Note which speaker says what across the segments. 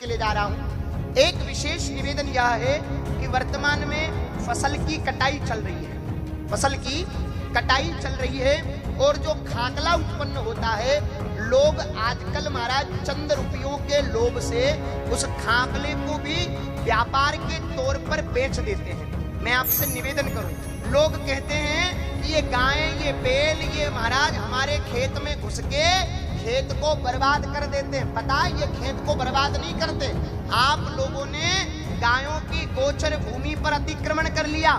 Speaker 1: के लिए जा रहा हूं। एक विशेष निवेदन यह है कि वर्तमान में फसल की कटाई चल रही है, फसल की कटाई चल रही है और जो खाकला उत्पन्न होता है, लोग आजकल महाराज चंद रुपयों के लोभ से उस खाकले को भी व्यापार के तौर पर बेच देते हैं। मैं आपसे निवेदन करूं, लोग कहते हैं कि ये गायें, ये बैल, ये महाराज हमारे खेत में घुस के खेत को बर्बाद कर देते हैं। पता है, ये खेत को बर्बाद नहीं करते। आप लोगों ने गायों की गोचर भूमि पर अतिक्रमण कर लिया,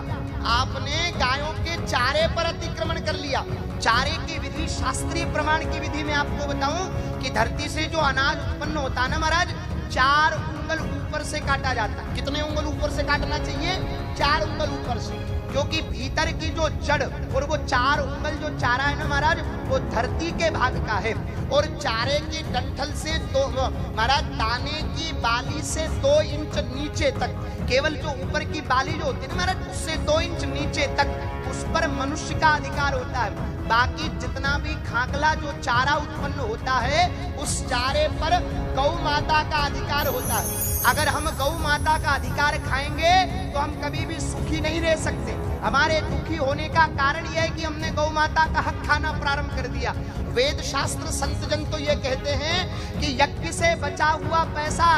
Speaker 1: आपने गायों के चारे पर अतिक्रमण कर लिया। चारे की विधि शास्त्रीय प्रमाण की विधि में आपको बताऊं कि धरती से जो अनाज उत्पन्न होता है ना महाराज, 4 उंगल ऊपर से काटा जाता है। कितने उंगल ऊपर से काटना चाहिए? 4 उंगल ऊपर से, क्योंकि भीतर की जो जड़ और वो 4 उंगल जो चारा है ना महाराज, वो धरती के भाग का है। और चारे की डंठल से तो महाराज दाने की बाली से 2 इंच नीचे तक, केवल जो ऊपर की बाली जो होती है ना महाराज, उससे 2 इंच नीचे तक उस पर मनुष्य का अधिकार होता है। बाकी जितना भी खाकला जो चारा उत्पन्न होता है, उस चारे पर गौ माता का अधिकार होता है। अगर हम गौ माता का अधिकार खाएंगे तो हम कभी भी सुखी नहीं रह सकते। हमारे दुखी होने का कारण यह है कि हमने गौ माता का हक खाना प्रारंभ कर दिया। वेद शास्त्र संत जन तो ये कहते हैं कि यज्ञ से बचा हुआ पैसा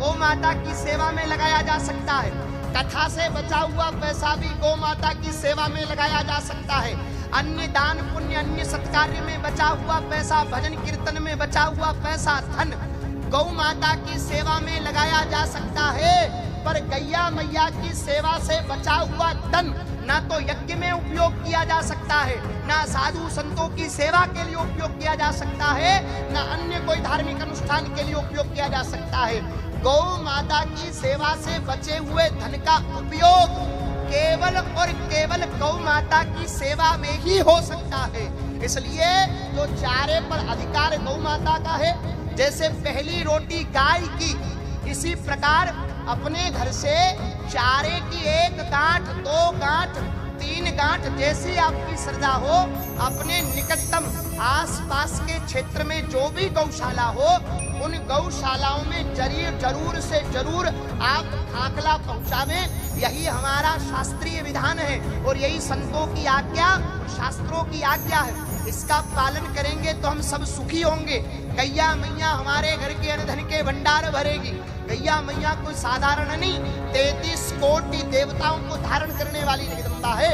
Speaker 1: गौ माता की सेवा में लगाया जा सकता है, कथा से बचा हुआ पैसा भी गौ माता की सेवा में लगाया जा सकता है, अन्य दान पुण्य अन्य सत्कार्य में बचा हुआ पैसा, भजन कीर्तन में बचा हुआ पैसा, धन गौ माता की सेवा में लगाया जा सकता है। पर गैया मैया की सेवा से बचा हुआ धन ना तो यज्ञ में उपयोग किया जा सकता है, ना साधु संतों की सेवा के लिए उपयोग किया जा सकता है, ना अन्य कोई धार्मिक अनुष्ठान के लिए उपयोग किया जा सकता है। गौ माता की सेवा से बचे हुए धन का उपयोग केवल और केवल गौ माता की सेवा में ही हो सकता है। इसलिए जो चारे पर अधिकार गौ माता का है, जैसे पहली रोटी गाय की, इसी प्रकार अपने घर से चारे की 1 गांठ, 2 गांठ, 3 गांठ, जैसी आपकी श्रद्धा हो, अपने निकटतम आसपास के क्षेत्र में जो भी गौशाला हो, उन गौशालाओं में जरूर से जरूर आप खाकला पहुंचावें। यही हमारा शास्त्रीय विधान है और यही संतों की आज्ञा, शास्त्रों की आज्ञा है। इसका पालन करेंगे तो हम सब सुखी होंगे। गैया मैया हमारे घर के अन्न के भंडार भरेगी। गैया मैया कोई साधारण नहीं, 33 कोटि देवताओं को धारण करने वाली जगदम्बा है।